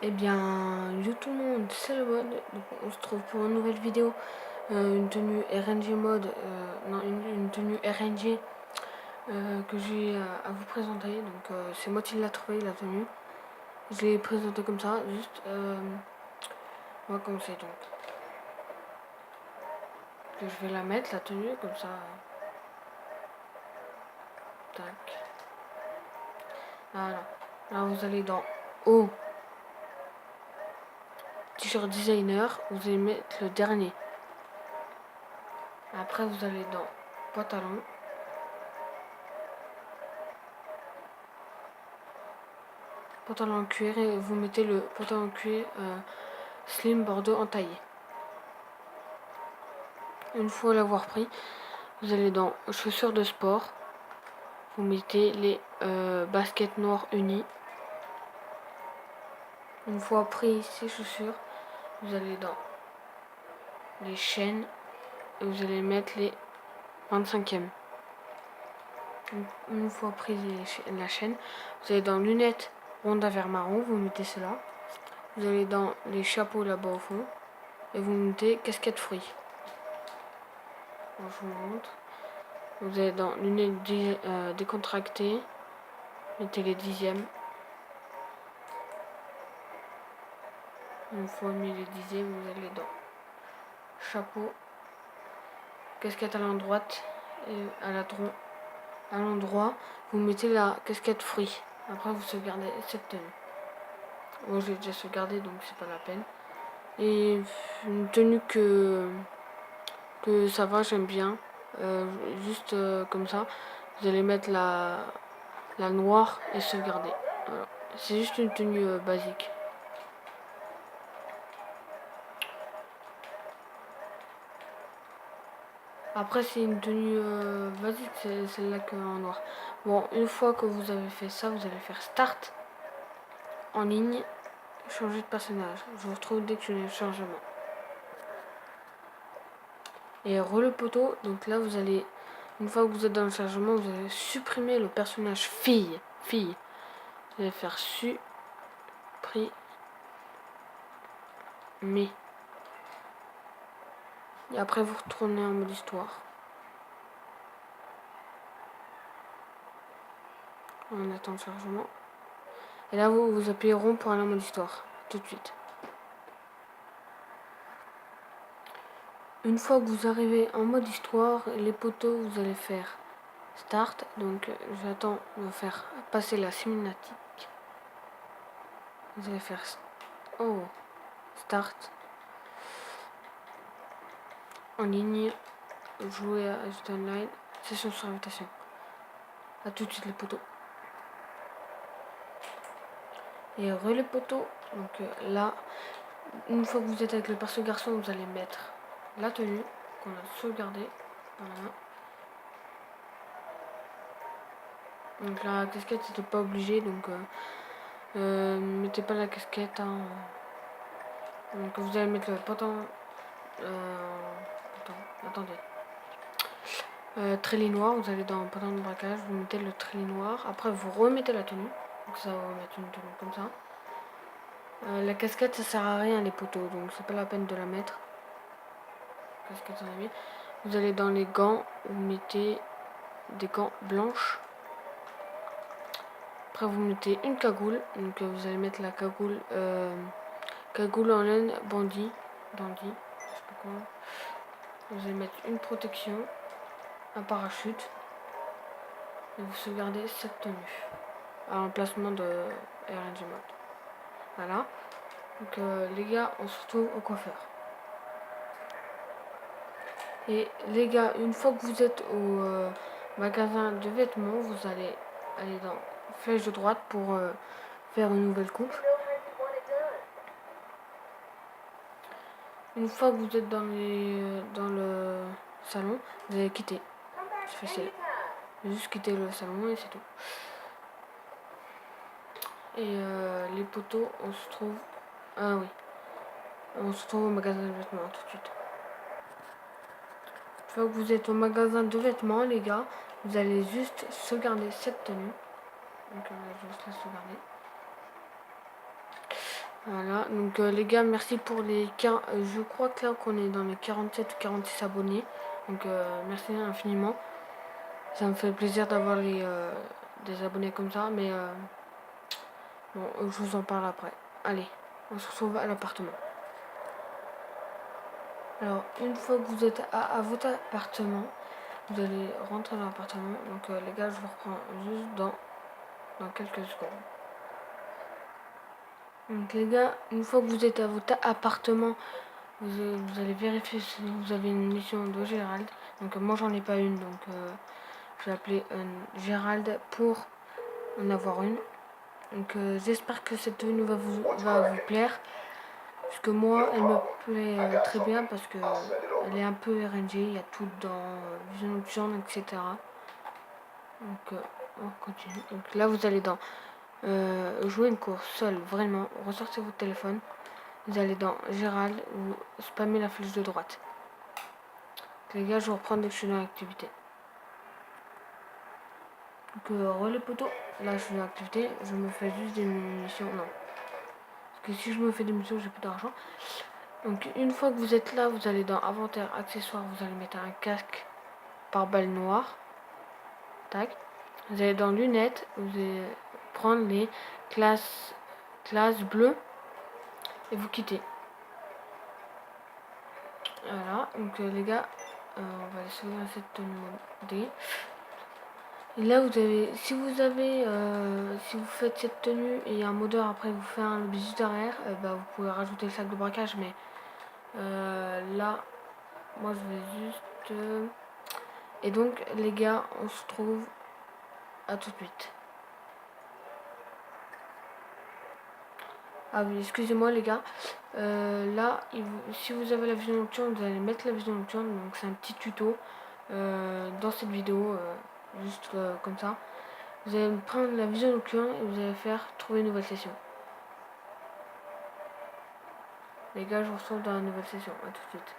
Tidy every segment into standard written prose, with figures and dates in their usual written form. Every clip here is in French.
Eh bien, yo tout le monde, c'est le mode. Donc, on se trouve pour une nouvelle vidéo. Une tenue RNG mode, non, une tenue RNG que j'ai à vous présenter. Donc, c'est moi qui l'ai trouvé la tenue. Je l'ai présentée comme ça, juste. On va commencer donc. Que je vais la mettre, la tenue, comme ça. Tac. Voilà. Là, vous allez dans haut, t-shirt designer, vous allez mettre le dernier. Après, vous allez dans pantalon. Pantalon en cuir et vous mettez le pantalon en cuir slim bordeaux entaillé. Une fois l'avoir pris, vous allez dans chaussures de sport. Vous mettez les baskets noires unies. Une fois pris ces chaussures, vous allez dans les chaînes et vous allez mettre les 25e. Une fois pris la chaîne, vous allez dans lunettes rondes à verre marron, vous mettez cela. Vous allez dans les chapeaux là-bas au fond et vous mettez casquette fruits. Bon, je vous montre. Vous allez dans lunettes décontractées, mettez les 10e. Une fois mis les 10e, vous allez dans chapeau, casquette à l'endroit et à l'endroit, vous mettez la casquette fruits. Après, vous sauvegardez cette tenue. Moi, j'ai déjà sauvegardé, donc c'est pas la peine. Et une tenue que ça va, j'aime bien. Juste comme ça, vous allez mettre la noire et sauvegarder. Voilà. C'est juste une tenue basique. Après, c'est une tenue basique, c'est celle-là en noir. Bon, une fois que vous avez fait ça, vous allez faire Start en ligne, changer de personnage. Je vous retrouve dès que j'ai le changement. Et le poteau, donc là, vous allez, une fois que vous êtes dans le chargement, vous allez supprimer le personnage fille. Vous allez faire supprimer. Et après, vous retournez en mode histoire. On attend le chargement. Et là, vous appuyez rond pour aller en mode histoire. Tout de suite. Une fois que vous arrivez en mode histoire, les poteaux, vous allez faire Start. Donc, j'attends de faire passer la cinématique. Vous allez faire Start. En ligne. Jouer à ajouter online. Session sur invitation. A tout de suite les poteaux. Et les poteaux. Donc là, une fois que vous êtes avec le perso garçon, vous allez mettre la tenue qu'on a sauvegardée. Voilà. Donc la casquette c'était pas obligé, donc mettez pas la casquette. Hein. Donc vous allez mettre le pantalon. Attendez. Trélie noir, vous allez dans pantalon de braquage, vous mettez le trélie noir. Après vous remettez la tenue. Donc ça va mettre une tenue comme ça. La casquette ça sert à rien les poteaux, donc c'est pas la peine de la mettre. Casquette on a mis. Vous allez dans les gants, vous mettez des gants blanches. Après vous mettez une cagoule, donc vous allez mettre la cagoule en laine dandy, je sais pas quoi. Vous allez mettre une protection, un parachute, et vous sauvegardez cette tenue à l'emplacement de RNG mode. Voilà. Donc les gars, on se retrouve au coiffeur. Et les gars, une fois que vous êtes au magasin de vêtements, vous allez aller dans flèche de droite pour faire une nouvelle coupe. Une fois que vous êtes dans le salon, vous allez quitter. C'est facile. Vous allez juste quitter le salon et c'est tout. Et les poteaux, on se trouve... Ah oui. On se trouve au magasin de vêtements tout de suite. Une fois que vous êtes au magasin de vêtements, les gars, vous allez juste sauvegarder cette tenue. Donc je vais juste la sauvegarder. Voilà, donc les gars, merci pour les... je crois que là qu'on est dans les 47 ou 46 abonnés. Donc merci infiniment. Ça me fait plaisir d'avoir des abonnés comme ça, mais bon, je vous en parle après. Allez, on se retrouve à l'appartement. Alors, une fois que vous êtes à votre appartement, vous allez rentrer dans l'appartement. Donc les gars, je vous reprends juste dans quelques secondes. Donc les gars, une fois que vous êtes à votre appartement, vous allez vérifier si vous avez une mission de Gérald. Donc moi j'en ai pas une, donc je vais appeler Gérald pour en avoir une. Donc j'espère que cette tenue va vous plaire. Parce que moi elle me plaît très bien parce que elle est un peu RNG, il y a tout dans Vision Nocturne, etc. Donc on continue. Donc là vous allez dans jouer une course seule, vraiment, ressortez votre téléphone. Vous allez dans Gérald, vous spammez la flèche de droite. Les gars, je vais reprendre dès que je suis dans l'activité. Donc relais poteau, là je suis dans l'activité, je me fais juste des munitions, non. Parce que si je me fais des munitions, j'ai plus d'argent. Donc une fois que vous êtes là, vous allez dans inventaire, accessoires, vous allez mettre un casque par balle noire. Tac. Vous allez dans lunettes, vous allez prendre les classes bleues et vous quittez. Voilà, donc les gars, on va essayer cette tenue D. Et là, si vous faites cette tenue et un modeur après vous fait un bisou derrière, bah, vous pouvez rajouter le sac de braquage, mais là, moi je vais juste. Et donc, les gars, on se trouve à tout de suite. Ah oui, excusez-moi les gars. Là, si vous avez la vision nocturne, vous allez mettre la vision nocturne. Donc c'est un petit tuto dans cette vidéo, juste comme ça. Vous allez prendre la vision nocturne et vous allez faire trouver une nouvelle session. Les gars, je vous retrouve dans la nouvelle session. À tout de suite.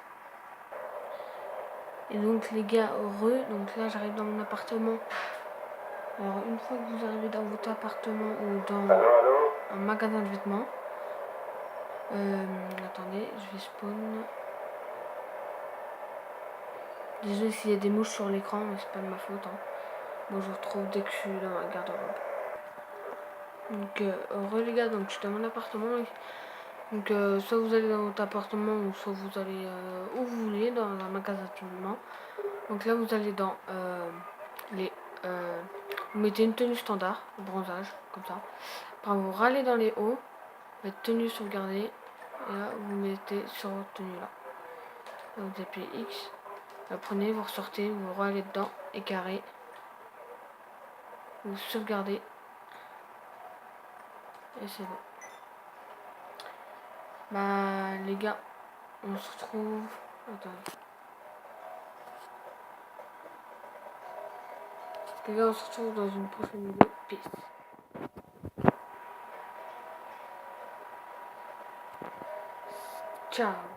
Et donc les gars, donc là j'arrive dans mon appartement. Alors une fois que vous arrivez dans votre appartement ou dans un magasin de vêtements, attendez, je vais spawn. Désolé s'il y a des mouches sur l'écran, mais c'est pas de ma faute. Hein. Moi je vous retrouve dès que je suis dans ma garde-robe. Donc heureux les gars, donc je suis dans mon appartement. Donc soit vous allez dans votre appartement ou soit vous allez où vous voulez, dans un magasin de vêtements. Donc là vous allez dans vous mettez une tenue standard, bronzage, comme ça. Après vous râlez dans les hauts, mettre tenue sauvegardée, et là vous mettez sur votre tenue là. Là, vous appuyez X, la prenez, vous ressortez, vous râlez dedans, et carré. Vous sauvegardez. Et c'est bon. Bah les gars, on se retrouve. Attends. Les gars, on se retrouve dans une prochaine vidéo. Peace. Ciao.